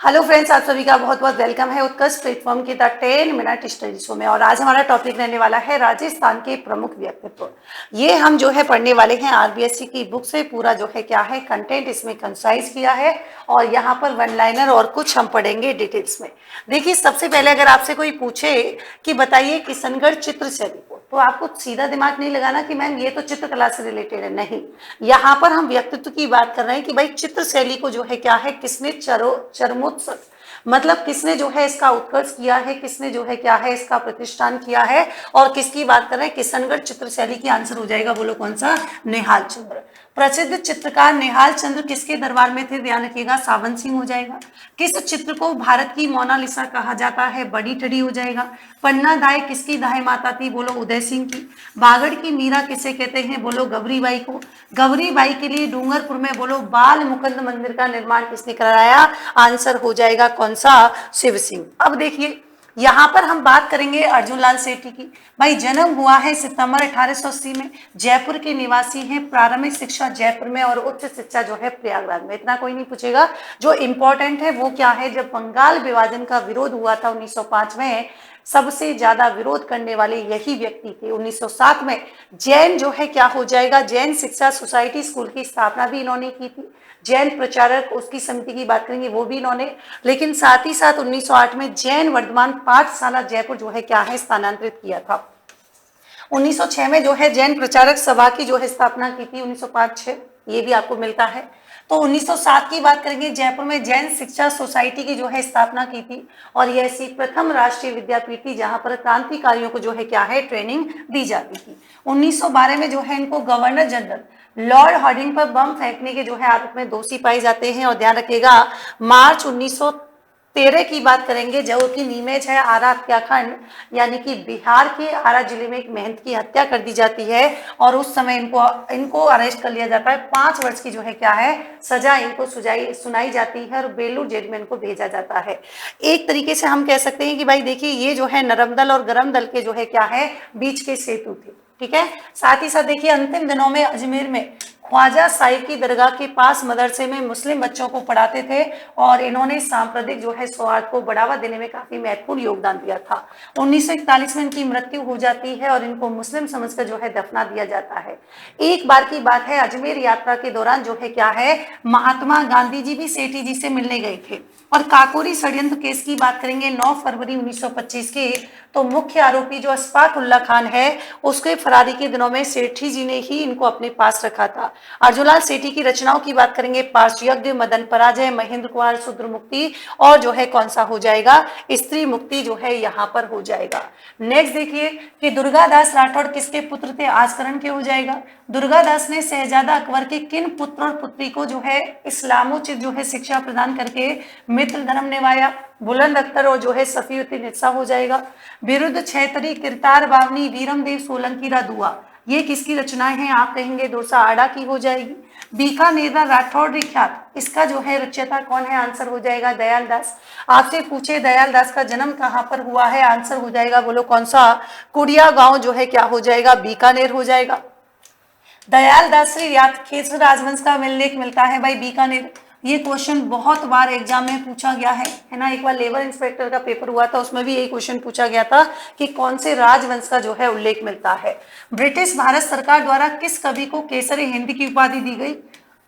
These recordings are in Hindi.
हेलो फ्रेंड्स, आप सभी का बहुत बहुत वेलकम है उत्कर्ष प्लेटफॉर्म की द 10 मिनट स्टडी शो में। और आज हमारा टॉपिक रहने वाला है राजस्थान के प्रमुख व्यक्तित्व। ये हम जो है पढ़ने वाले हैं आरबीएससी की बुक से। पूरा जो है क्या है कंटेंट इसमें कंसाइज किया है और यहाँ पर वन लाइनर और कुछ हम पढ़ेंगे डिटेल्स में। देखिए, सबसे पहले अगर आपसे कोई पूछे कि बताइए किशनगढ़ चित्र शैली को, तो आपको सीधा दिमाग नहीं लगाना कि मैम ये तो चित्रकला से रिलेटेड है। नहीं, यहाँ पर हम व्यक्तित्व की बात कर रहे हैं कि भाई चित्र शैली को जो है क्या है, किसने चरमोत्कर्ष मतलब किसने जो है इसका उत्कर्ष किया है, किसने जो है क्या है इसका प्रतिष्ठान किया है। और किसकी बात कर रहे हैं, किशनगढ़ चित्र शैली की आंसर हो जाएगा, बोलो कौन सा, निहाल चंद्र। प्रसिद्ध चित्रकार निहाल चंद्र किसके दरबार में थे, ध्यान रखिएगा, सावन सिंह हो जाएगा। किस चित्र को भारत की मोनालिसा कहा जाता है, बड़ी टड़ी हो जाएगा। पन्ना दाई किसकी दाई माता थी, बोलो उदय सिंह की। बागड़ की मीरा किसे कहते हैं, बोलो गौरीबाई को। गौरीबाई के लिए डूंगरपुर में बोलो बाल मुकुंद मंदिर का निर्माण किसने कराया, आंसर हो जाएगा कौन सा, शिव सिंह। अब देखिए यहाँ पर हम बात करेंगे अर्जुन लाल सेठी की। भाई जन्म हुआ है सितंबर 1880 में, जयपुर के निवासी हैं, प्रारंभिक शिक्षा जयपुर में और उच्च शिक्षा जो है प्रयागराज में। इतना कोई नहीं पूछेगा, जो इंपॉर्टेंट है वो क्या है, जब बंगाल विभाजन का विरोध हुआ था 1905 में, सबसे ज्यादा विरोध करने वाले यही व्यक्ति थे। 1907 में जैन जो है क्या हो जाएगा, जैन शिक्षा सोसाइटी स्कूल की स्थापना भी इन्होंने की थी। जैन प्रचारक उसकी समिति की बात करेंगे वो भी इन्होंने। लेकिन साथ ही साथ 1908 में जैन वर्धमान पाठशाला जयपुर जो है क्या है स्थानांतरित किया था। 1906 में जो है जैन प्रचारक सभा की जो है स्थापना की थी, 1905-06 ये भी आपको मिलता है। तो 1907 की बात करेंगे, जयपुर में जैन शिक्षा सोसाइटी की जो है स्थापना की थी और यह ऐसी प्रथम राष्ट्रीय विद्यापीठ थी जहां पर क्रांतिकारियों को जो है क्या है ट्रेनिंग दी जाती थी। 1912 में जो है इनको गवर्नर जनरल लॉर्ड हार्डिंग पर बम फेंकने के जो है आरोप में दोषी पाए जाते हैं। और ध्यान रखिएगा, मार्च 1913 की बात करेंगे, जो कि नीमेज है आरा हत्याकांड, यानी कि बिहार के आरा जिले में एक महंत की हत्या कर दी जाती है और उस समय इनको अरेस्ट कर लिया जाता है। 5 वर्ष की जो है क्या है सजा इनको सुनाई जाती है और बेलूर जेल में इनको भेजा जाता है। एक तरीके से हम कह सकते हैं कि भाई देखिए ये जो है नरम दल और गरम दल के जो है क्या है बीच के सेतु थे। ठीक है, साथ ही साथ देखिए अंतिम दिनों में अजमेर में ख्वाजा साहिब की दरगाह के पास मदरसे में मुस्लिम बच्चों को पढ़ाते थे और इन्होंने सांप्रदायिक जो है सौहार्द को बढ़ावा देने में काफी महत्वपूर्ण योगदान दिया था। 1941 में इनकी मृत्यु हो जाती है और इनको मुस्लिम समझकर जो है दफना दिया जाता है। एक बार की बात है, अजमेर यात्रा के दौरान जो है क्या है महात्मा गांधी जी भी सेठी जी से मिलने गए थे। और काकोरी षड्यंत्र केस की बात करेंगे 9 फरवरी 1925 के, तो मुख्य आरोपी जो अशफाक उल्ला खान है उसके फरारी के दिनों में सेठी जी ने ही इनको अपने पास रखा था। अर्जुनलाल सेठी की रचनाओं की बात करेंगे, पार्श्व यज्ञ, मदन पराजय, महेंद्र कुमार, शूद्र मुक्ति और जो है कौन सा हो जाएगा, स्त्री मुक्ति जो है यहाँ पर हो जाएगा। नेक्स्ट देखिए कि दुर्गादास राठौड़ किसके पुत्र थे, आजकरण के हो जाएगा। दुर्गादास ने शहजादा अकबर के किन पुत्र और पुत्री को जो है इस्लामोचित जो है शिक्षा प्रदान करके मित्र धर्म निभाया, बुलंद अख्तर और जो है सफीउद्दीन हिस्सा हो जाएगा। विरुद्ध छैतरी, किरतार बावनी, वीरमदेव सोलंकी, दुआ, ये किसकी रचनाएं हैं, आप कहेंगे दोसा आड़ा की हो जाएगी। बीकानेर राठौड़ विख्यात, इसका जो है रचयिता कौन है, आंसर हो जाएगा दयाल दास। आपसे पूछे दयाल दास का जन्म कहाँ पर हुआ है, आंसर हो जाएगा बोलो कौन सा, कुड़िया गांव जो है क्या हो जाएगा, बीकानेर हो जाएगा। दयाल दास से खेसर राजवंश का उल्लेख मिलता है भाई बीकानेर। ये क्वेश्चन बहुत बार एग्जाम में पूछा गया है ना। एक बार लेबर इंस्पेक्टर का पेपर हुआ था, उसमें भी यही क्वेश्चन पूछा गया था कि कौन से राजवंश का जो है उल्लेख मिलता है। ब्रिटिश भारत सरकार द्वारा किस कवि को केसरी हिंद की उपाधि दी गई,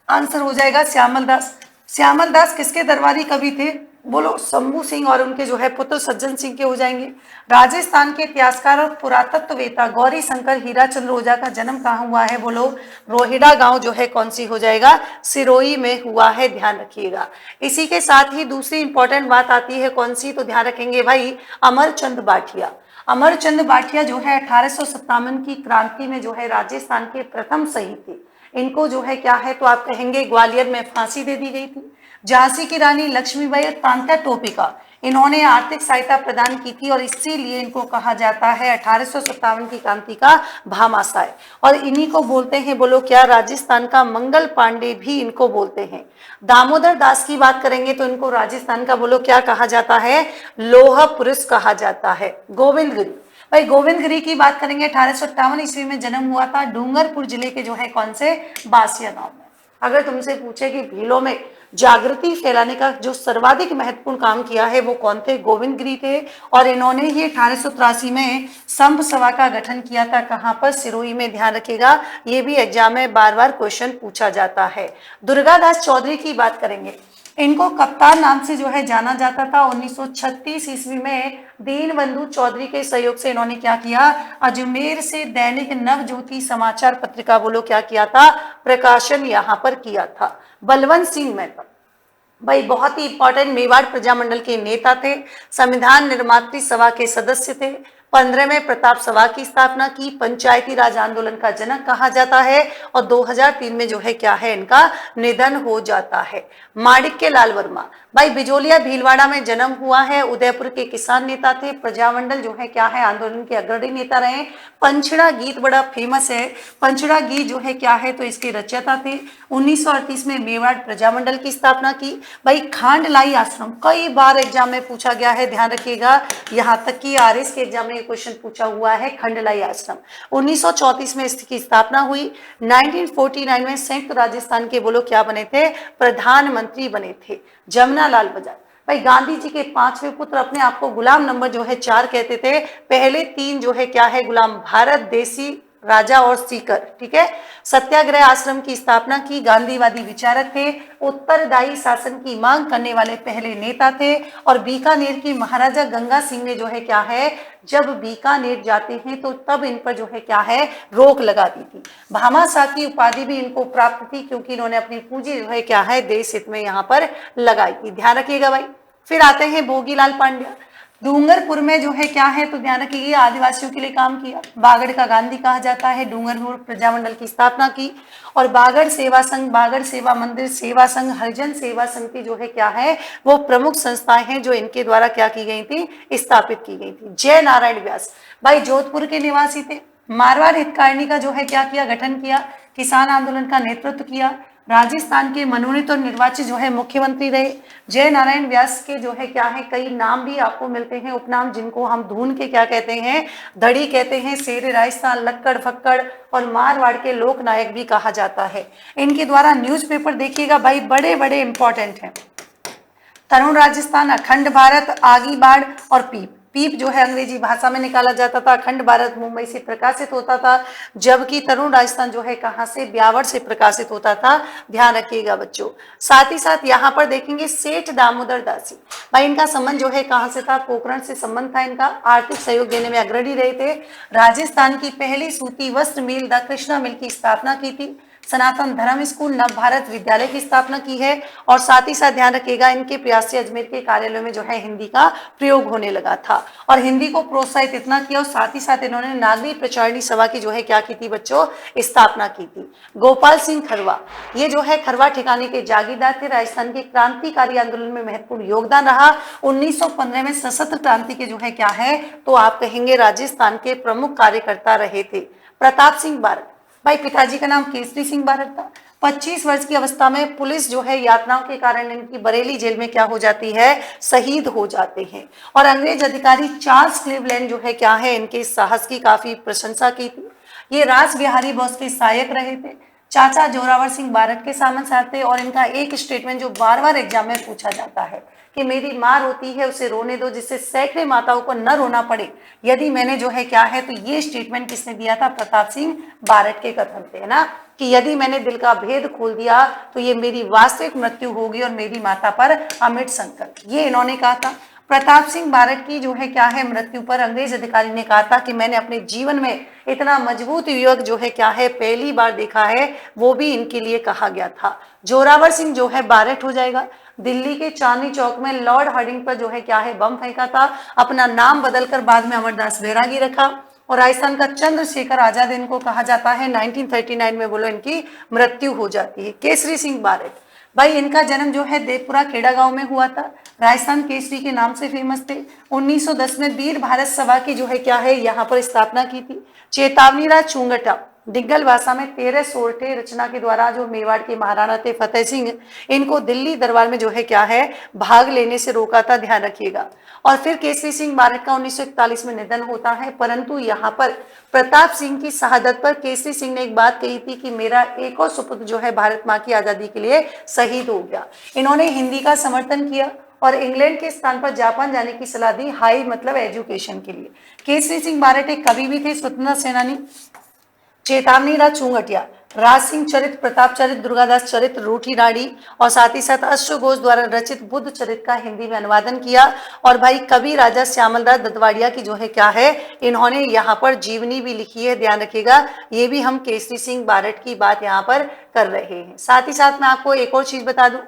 आंसर हो जाएगा श्यामल दास। श्यामल दास किसके दरबारी कवि थे, बोलो शंभू सिंह और उनके जो है पुत्र सज्जन सिंह के हो जाएंगे। राजस्थान के इतिहासकार और पुरातत्ववेत्ता गौरी शंकर हीराचंद्र ओझा का जन्म कहाँ हुआ है, बोलो रोहिड़ा गांव जो है कौन सी हो जाएगा, सिरोही में हुआ है, ध्यान रखिएगा। इसी के साथ ही दूसरी इंपॉर्टेंट बात आती है कौन सी, तो ध्यान रखेंगे भाई अमरचंद बाठिया। अमरचंद बाठिया जो है 1857 की क्रांति में जो है राजस्थान के प्रथम शहीद थे। इनको जो है क्या है, तो आप कहेंगे ग्वालियर में फांसी दे दी गई थी। झांसी की रानी लक्ष्मीबाई और तांत्या टोपिका, इन्होंने आर्थिक सहायता प्रदान की थी और इसीलिए इनको कहा जाता है 1857 की क्रांति का भामाशाह। और इन्हीं को बोलते हैं, बोलो क्या, राजस्थान का मंगल पांडे भी इनको बोलते हैं। दामोदर दास की बात करेंगे तो इनको राजस्थान का बोलो क्या कहा जाता है, लौह पुरुष कहा जाता है। गोविंद गिरी, भाई गोविंद गिरी की बात करेंगे 1858 ईस्वी में जन्म हुआ था, डूंगरपुर जिले के जो है कौन से, बासिया गांव में। अगर तुमसे पूछे कि भीलों में जागृति फैलाने का जो सर्वाधिक महत्वपूर्ण काम किया है वो कौन थे? गोविंद गिरी थे। और इन्होंने ही 1883 में संभ सभा का गठन किया था। कहां पर? सिरोही में। ध्यान रखिएगा, ये भी एग्जाम में बार बार क्वेश्चन पूछा जाता है। दुर्गादास चौधरी की बात करेंगे, इनको कप्तान नाम से जो है जाना जाता था। 1936 ईस्वी में दीनबंधु चौधरी के सहयोग से इन्होंने क्या किया? अजमेर से दैनिक नवज्योति समाचार पत्रिका बोलो क्या किया था? प्रकाशन यहाँ पर किया था। बलवंत सिंह मेहता, भाई बहुत ही इंपॉर्टेंट, मेवाड़ प्रजामंडल के नेता थे, संविधान निर्मात्री सभा के सदस्य थे, 15वें प्रताप सभा की स्थापना की, पंचायती राज आंदोलन का जनक कहा जाता है और 2003 में जो है क्या है इनका निधन हो जाता है। माणिक्य लाल वर्मा, भाई बिजोलिया भीलवाड़ा में जन्म हुआ है, उदयपुर के किसान नेता थे, प्रजामंडल जो है क्या है आंदोलन के अग्रणी नेता रहे। पंचड़ा गीत बड़ा फेमस है, पंचड़ा गीत जो है क्या है तो इसके रचयिता थे। 1938 में मेवाड़ प्रजामंडल की स्थापना की। भाई खांडलाई आश्रम कई बार एग्जाम में पूछा गया है, ध्यान रखिएगा, यहाँ तक कि आरएस के एग्जाम में क्वेश्चन पूछा हुआ है। खंडलाई आश्रम 1934 में इसकी स्थापना हुई। 1949 में संयुक्त राजस्थान के बोलो क्या बने थे? प्रधानमंत्री बने थे। जमुना लाल बजाज, भाई गांधी जी के 5वें पुत्र, अपने आप को गुलाम नंबर जो है 4 कहते थे। पहले 3 जो है क्या है? गुलाम भारत, देसी राजा और सीकर, ठीक है। सत्याग्रह आश्रम की स्थापना की, गांधीवादी विचारक थे, उत्तरदायी शासन की मांग करने वाले पहले नेता थे। और बीकानेर की महाराजा गंगा सिंह ने जो है क्या है, जब बीकानेर जाते हैं तो तब इन पर जो है क्या है रोक लगा दी थी। भामाशाह की उपाधि भी इनको प्राप्त थी क्योंकि इन्होंने अपनी पूंजी जो है क्या है देश हित में यहाँ पर लगाई थी। ध्यान रखिएगा भाई। फिर आते हैं भोगीलाल पांड्या, डूंगरपुर में जो है क्या है तो ध्यान रखिए आदिवासियों के लिए काम किया। बागड़ का गांधी कहा जाता है। डूंगरपुर प्रजामंडल की स्थापना की और बागड़ सेवा संघ, बागड़ सेवा मंदिर सेवा संघ, हरिजन सेवा समिति जो है क्या है वो प्रमुख संस्थाएं हैं जो इनके द्वारा क्या की गई थी? स्थापित की गई थी। जय नारायण व्यास, भाई जोधपुर के निवासी थे। मारवाड़ हितकारिणी का जो है क्या किया? गठन किया। किसान आंदोलन का नेतृत्व किया। राजस्थान के मनोनीत और निर्वाचित जो है मुख्यमंत्री रहे। जय नारायण व्यास के जो है क्या है कई नाम भी आपको मिलते हैं, उपनाम, जिनको हम धून के क्या कहते हैं? धड़ी कहते हैं, शेर राजस्थान, लक्कड़ फक्कड़ और मारवाड़ के लोक नायक भी कहा जाता है। इनके द्वारा न्यूज़पेपर देखिएगा भाई बड़े बड़े इंपॉर्टेंट हैं। तरुण राजस्थान, अखंड भारत, आगी बाढ़ और पीप। पीप जो है अंग्रेजी भाषा में निकाला जाता था। अखंड भारत मुंबई से प्रकाशित होता था, जबकि तरुण राजस्थान जो है कहां से? ब्यावर से प्रकाशित होता था। ध्यान रखिएगा बच्चों। साथ ही साथ यहाँ पर देखेंगे सेठ दामोदर दासी, भाई इनका संबंध जो है कहां से था? पोखरण से संबंध था इनका। आर्थिक सहयोग देने में अग्रणी रहे थे। राजस्थान की पहली सूती वस्त्र मिल द कृष्णा मिल की स्थापना की थी। सनातन धर्म स्कूल नव भारत विद्यालय की स्थापना की है। और साथ ही साथ ध्यान रखिएगा इनके प्रयास से अजमेर के कार्यालयों में जो है हिंदी का प्रयोग होने लगा था और हिंदी को प्रोत्साहित इतना किया। और साथ ही साथ इन्होंने नागरिक प्रचारणी सभा की जो है क्या की थी बच्चों? स्थापना की थी। गोपाल सिंह खरवा, ये जो है खरवा ठिकाने के जागीरदार थे। राजस्थान के क्रांतिकारी आंदोलन में महत्वपूर्ण योगदान रहा। 1915 में सशस्त्र क्रांति के जो है क्या है तो आप कहेंगे राजस्थान के प्रमुख कार्यकर्ता रहे थे। प्रताप सिंह बारट, भाई पिताजी का नाम केसरी सिंह बारट था। 25 वर्ष की अवस्था में पुलिस जो है यातनाओं के कारण इनकी बरेली जेल में क्या हो जाती है? शहीद हो जाते हैं। और अंग्रेज अधिकारी चार्ल्स क्लीवलैंड जो है क्या है इनके साहस की काफी प्रशंसा की थी। ये रास बिहारी बोस के सहायक रहे थे। चाचा जोरावर सिंह बारट के सामने साथ थे। और इनका एक स्टेटमेंट जो बार बार एग्जाम में पूछा जाता है कि मेरी माँ रोती है उसे रोने दो जिससे सैकड़ों माताओं को न रोना पड़े, यदि मैंने जो है क्या है तो ये स्टेटमेंट किसने दिया था? प्रताप सिंह बारट के कथन थे, है ना, कि यदि मैंने दिल का भेद खोल दिया तो ये मेरी वास्तविक मृत्यु होगी और मेरी माता पर अमिट संकट, ये इन्होंने कहा था। प्रताप सिंह बारट की जो है क्या है मृत्यु पर अंग्रेज अधिकारी ने कहा था कि मैंने अपने जीवन में इतना मजबूत युवक जो है क्या है पहली बार देखा है, वो भी इनके लिए कहा गया था। जोरावर सिंह जो है बारट हो जाएगा। दिल्ली के चांदनी चौक में लॉर्ड हार्डिंग पर जो है क्या है बम फेंका था। अपना नाम बदलकर बाद में अमरदास बैरागी रखा। और राजस्थान का चंद्रशेखर आजाद इनको कहा जाता है। 1939 में बोलो इनकी मृत्यु हो जाती है। केसरी सिंह बारट, भाई इनका जन्म जो है देवपुरा खेड़ा गांव में हुआ था। राजस्थान केसरी के नाम से फेमस थे। 1910 में वीर भारत सभा की जो है क्या है यहाँ पर स्थापना की थी। चेतावनी राज चुंगटा, दिग्गल भाषा में 13 सोरठे रचना के द्वारा जो मेवाड़ के महाराणा थे फतेह सिंह, इनको दिल्ली दरबार में जो है क्या है भाग लेने से रोका था, ध्यान रखिएगा। और फिर केसरी सिंह बारट का 1941 में निधन होता है, परंतु यहाँ पर प्रताप सिंह की शहादत पर केसरी सिंह ने एक बात कही थी कि मेरा एक और सुपुत्र जो है भारत माँ की आजादी के लिए शहीद हो गया। इन्होंने हिंदी का समर्थन किया और इंग्लैंड के स्थान पर जापान जाने की सलाह दी, हाई मतलब एजुकेशन के लिए। केसरी सिंह बारट एक कवि भी थे, स्वतंत्रता सेनानी, चेतावनी राज चूंगटिया, राज सिंह चरित, प्रताप चरित, दुर्गादास चरित, रूठी राड़ी और साथ ही साथ अश्वघोष द्वारा रचित बुद्ध चरित का हिंदी में अनुवादन किया। और भाई कवि राजा श्यामलदास दत्तवाड़िया की जो है क्या है, इन्होंने यहाँ पर जीवनी भी लिखी है, ध्यान रखिएगा। ये भी हम केसरी सिंह बारट की बात यहाँ पर कर रहे हैं। साथ ही साथ मैं आपको एक और चीज बता दूं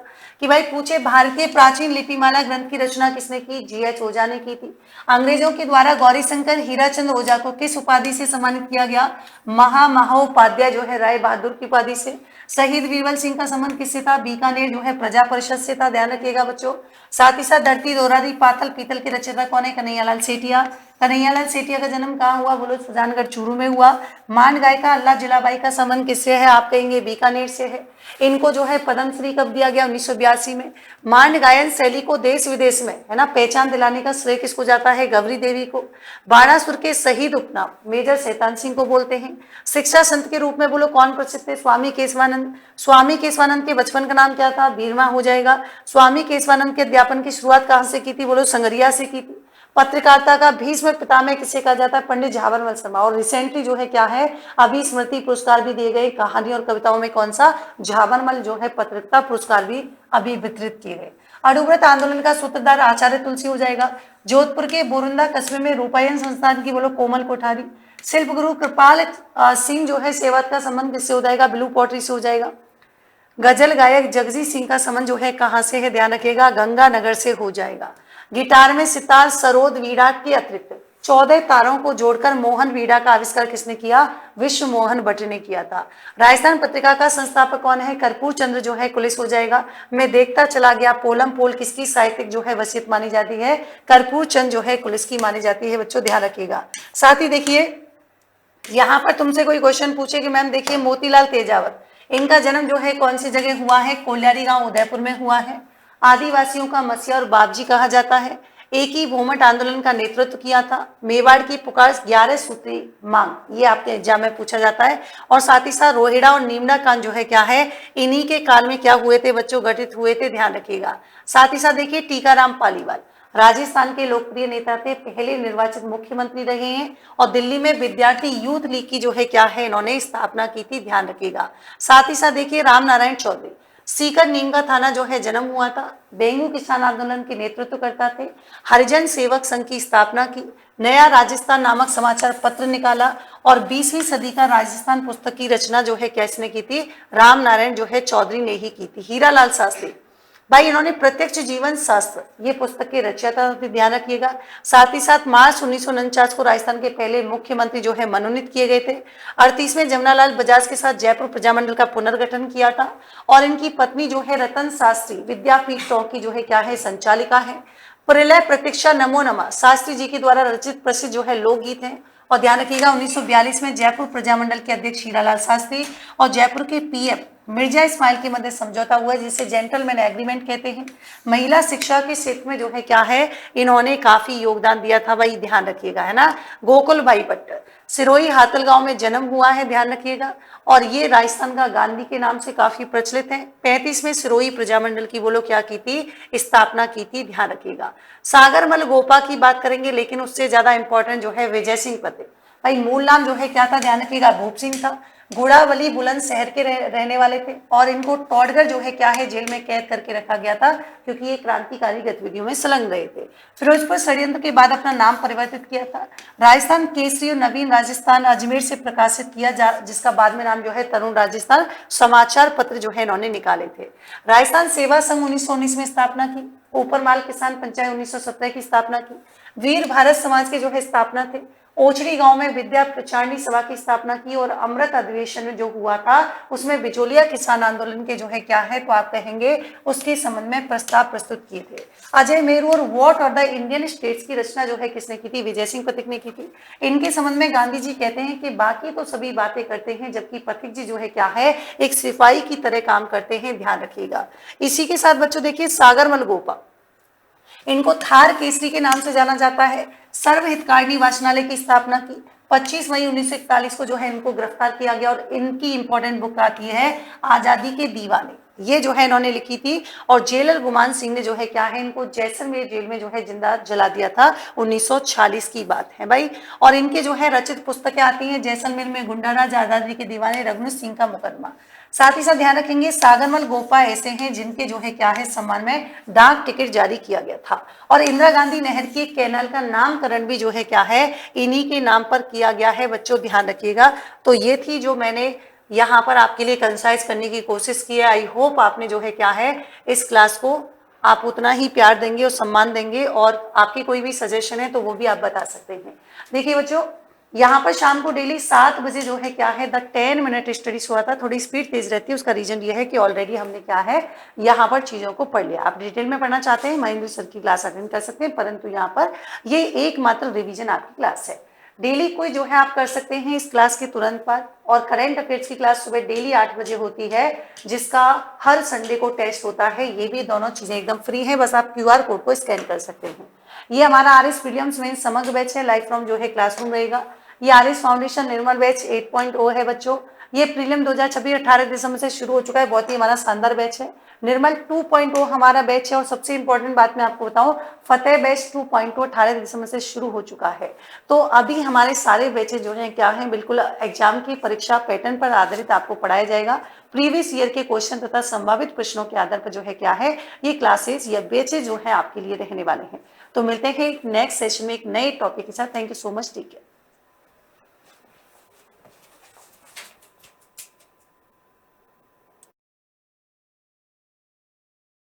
कि भाई पूछे भारतीय प्राचीन लिपिमाला ग्रंथ की रचना किसने की? जीएच ओझा ने की थी। अंग्रेजों के द्वारा गौरीशंकर हीराचंद ओझा को किस उपाधि से सम्मानित किया गया? महामहोपाध्याय जो है राय बहादुर की उपाधि से। शहीद वीरबल सिंह का संबंध किससे था? बीकानेर जो है प्रजा परिषद से था, ध्यान रखिएगा बच्चों। साथ ही साथ धरती दोहरा दी पातल पीतल के रचयिता कौन है? कन्हैयालाल सेठिया। कन्हैयालाल सेठिया का जन्म कहाँ हुआ? बोलो, सुजानगढ़ चूरू में हुआ। मान गायिका अल्लाह जिलाबाई का संबंध किससे है? आप कहेंगे बीकानेर से है। इनको जो है पद्मश्री कब दिया गया? 1982 में। मांड गायन शैली को देश विदेश में है ना पहचान दिलाने का श्रेय किसको जाता है? गौरी देवी को। बाणासुर के शहीद उपनाम मेजर शैतान सिंह को बोलते हैं। शिक्षा संत के रूप में बोलो कौन प्रसिद्ध थे? स्वामी केशवानंद। स्वामी केशवानंद के बचपन का नाम क्या था? बीरमा हो जाएगा। स्वामी केशवानंद के अध्यापन की शुरुआत कहाँ से की थी? बोलो, संगरिया से की थी। पत्रकारिता का भीष्म पितामह किसे कहा जाता है? पंडित झाबरमल शर्मा। और रिसेंटली जो है क्या है, अभी स्मृति पुरस्कार भी दिए गए कहानी और कविताओं में, कौन सा? झाबरमल जो है पत्रकारिता पुरस्कार भी अभी वितरित किए गए। अणुव्रत आंदोलन का सूत्रधार आचार्य तुलसी हो जाएगा। जोधपुर के बोरुंदा कस्बे में रूपायन संस्थान की बोलो कोमल कोठारी। शिल्प गुरु कृपाल सिंह जो है सेवक का संबंध किससे हो जाएगा? ब्लू पॉटरी से हो जाएगा। गजल गायक जगजीत सिंह का संबंध जो है कहां से है? ध्यान रखिएगा, गंगानगर से हो जाएगा। गिटार में सितार, सरोद, वीणा के अतिरिक्त 14 तारों को जोड़कर मोहन वीणा का आविष्कार किसने किया? विश्व मोहन भट्ट ने किया था। राजस्थान पत्रिका का संस्थापक कौन है? कर्पूर चंद्र जो है कुलिस हो जाएगा। मैं देखता चला गया पोलम पोल किसकी साहित्यिक जो है वसीयत मानी जाती है? कर्पूर चंद्र जो है कुलिस की मानी जाती है, बच्चों ध्यान रखिएगा। साथ ही देखिए यहाँ पर तुमसे कोई क्वेश्चन पूछे कि मैम देखिए मोतीलाल तेजावत, इनका जन्म जो है कौन सी जगह हुआ है? कोल्यारी गांव उदयपुर में हुआ है। आदिवासियों का मसीहा और बापजी कहा जाता है। एक ही भूमट आंदोलन का नेतृत्व किया था। मेवाड़ की पुकार 11 सूत्री मांग, ये आपके एग्जाम में पूछा जाता है। और साथ ही साथ रोहिड़ा और नीमड़ा कांड जो है क्या है, इन्हीं के काल में क्या हुए थे बच्चों? गठित हुए थे, ध्यान रखिएगा। साथ ही साथ देखिए टीकाराम पालीवाल राजस्थान के लोकप्रिय नेता थे, पहले निर्वाचित मुख्यमंत्री रहे हैं। और दिल्ली में विद्यार्थी यूथ लीग की जो है क्या है, इन्होंने स्थापना की थी, ध्यान रखिएगा। साथ ही साथ देखिए राम नारायण चौधरी, सीकर नीमका थाना जो है जन्म हुआ था। डेंगू किसान आंदोलन के नेतृत्व करता थे। हरिजन सेवक संघ की स्थापना की। नया राजस्थान नामक समाचार पत्र निकाला। और 20वीं सदी का राजस्थान पुस्तक की रचना जो है किसने की थी? राम नारायण जो है चौधरी ने ही की थी। हीरालाल शास्त्री भाई, इन्होंने प्रत्यक्ष जीवन शास्त्र ये पुस्तक के रचयिता थे, ध्यान रखिएगा। साथ ही साथ मार्च 1949 को राजस्थान के पहले मुख्यमंत्री जो है मनोनीत किए गए थे। 38वें जमनालाल बजाज के साथ जयपुर प्रजामंडल का पुनर्गठन किया था। और इनकी पत्नी जो है रतन शास्त्री विद्यापीठ की जो है क्या है, संचालिका है। प्रलय प्रतीक्षा नमो नमः शास्त्री जी के द्वारा रचित प्रसिद्ध जो है लोकगीत है। और ध्यान रखिएगा 1942 में जयपुर प्रजामंडल के अध्यक्ष हीरालाल शास्त्री और जयपुर के पीएम मिर्जा इस्माइल के मध्य समझौता हुआ, जिसे जेंटलमैन एग्रीमेंट कहते हैं। महिला शिक्षा के क्षेत्र में जो है क्या है, इन्होंने काफी योगदान दिया था, भाई ध्यान रखिएगा, है ना। गोकुल भाई भट्ट सिरोही हातल गांव में जन्म हुआ है, ध्यान रखिएगा। और ये राजस्थान का गांधी के नाम से काफी प्रचलित है। 35 में सिरोही प्रजामंडल की बोलो क्या की थी? स्थापना की थी, ध्यान रखिएगा। सागरमल गोपा की बात करेंगे, लेकिन उससे ज्यादा इंपॉर्टेंट जो है विजय सिंह पते। भाई मूल नाम जो है क्या था? ध्यान रखिएगा, भूप सिंह था। घोड़ावली बुलंदशहर के रहने वाले थे। और इनको टॉडगर जो है क्या है, जेल में कैद करके रखा गया था, क्योंकि ये क्रांतिकारी गतिविधियों में संलग्न रहे थे। फिरोजपुर षड्यंत्र के बाद अपना नाम परिवर्तित किया था। राजस्थान केसरी और नवीन राजस्थान अजमेर से प्रकाशित किया, जिसका बाद में नाम जो है तरुण राजस्थान समाचार पत्र जो है इन्होंने निकाले थे। राजस्थान सेवा संघ 1919 में स्थापना की। ऊपरमाल किसान पंचायत 1917 की स्थापना की। वीर भारत समाज के जो है स्थापना थे। ओछड़ी गांव में विद्या प्रचारणी सभा की स्थापना की और अमृत अधिवेशन जो हुआ था उसमें बिचौलिया किसान आंदोलन के जो है क्या है तो आप कहेंगे उसके संबंध में प्रस्ताव प्रस्तुत किए थे। अजय मेरू और वॉट और द इंडियन स्टेट्स की रचना जो है किसने की थी? विजय सिंह पथिक ने की थी। इनके संबंध में गांधी जी कहते हैं कि बाकी तो सभी बातें करते हैं जबकि पथिक जी जो है क्या है एक सिपाही की तरह काम करते हैं, ध्यान रखिएगा। इसी के साथ बच्चों देखिए सागरमल गोपा, इनको थार केसरी के नाम से जाना जाता है। सर्वहितकारिणी वाचनालय की स्थापना की। 25 मई 1941 को जो है इनको गिरफ्तार किया गया और इनकी इंपॉर्टेंट बुक आती है आजादी के दीवाने, ये जो है इन्होंने लिखी थी। और जेलर गुमान सिंह ने जो है क्या है इनको जैसलमेर जेल में जो है जिंदा जला दिया था, 1946 की बात है भाई। और इनके जो है रचित पुस्तकें आती हैं जैसलमेर में गुंडाराज, आजादी के दीवाने, रघुनाथ सिंह का मुकदमा। साथ ही साथ ध्यान रखेंगे सागरमल गोपा ऐसे हैं जिनके जो है क्या है सम्मान में डाक टिकट जारी किया गया था। और इंदिरा गांधी नहर के कैनाल का नामकरण भी जो है क्या है इन्हीं के नाम पर किया गया है, बच्चों ध्यान रखिएगा। तो ये थी जो मैंने यहाँ पर आपके लिए कंसाइज करने की कोशिश की है। आई होप आपने जो है क्या है इस क्लास को आप उतना ही प्यार देंगे और सम्मान देंगे, और आपकी कोई भी सजेशन है तो वो भी आप बता सकते हैं। देखिए बच्चों, यहाँ पर शाम को डेली 7 बजे जो है क्या है द 10 मिनट स्टडीज हुआ था। थोड़ी स्पीड तेज रहती है, उसका रीजन ये है कि ऑलरेडी हमने क्या है यहाँ पर चीजों को पढ़ लिया। आप डिटेल में पढ़ना चाहते हैं महेंद्र सर की क्लास अटेंड कर सकते हैं, परंतु यहाँ पर ये एकमात्र रिवीजन आपकी क्लास है। डेली कोई जो है आप कर सकते हैं इस क्लास के तुरंत बाद। और करंट अफेयर्स की क्लास सुबह डेली 8 बजे होती है, जिसका हर संडे को टेस्ट होता है। ये भी दोनों चीजें एकदम फ्री है, बस आप QR कोड को स्कैन कर सकते हैं। ये हमारा RS विलियम्स मेन समग्र बैच है, लाइफ फ्रॉम जो है क्लासरूम रहेगा। ये RS फाउंडेशन निर्मल बैच 8.0 है बच्चों। ये प्रीलिम 2026 18 दिसंबर से शुरू हो चुका है, बहुत ही हमारा शानदार बैच है। निर्मल 2.0 हमारा बैच है। और सबसे इंपॉर्टेंट बात मैं आपको बताऊं, फतेह बैच 2.0 18 दिसंबर से शुरू हो चुका है। तो अभी हमारे सारे बैचेज जो हैं क्या हैं बिल्कुल एग्जाम की परीक्षा पैटर्न पर आधारित आपको पढ़ाया जाएगा। प्रीवियस ईयर के क्वेश्चन तथा संभावित प्रश्नों के आधार पर जो है क्या है ये क्लासेस या बैचेज जो है आपके लिए रहने वाले हैं। तो मिलते हैं नेक्स्ट सेशन में एक नए टॉपिक के साथ। Thank you so much, take care.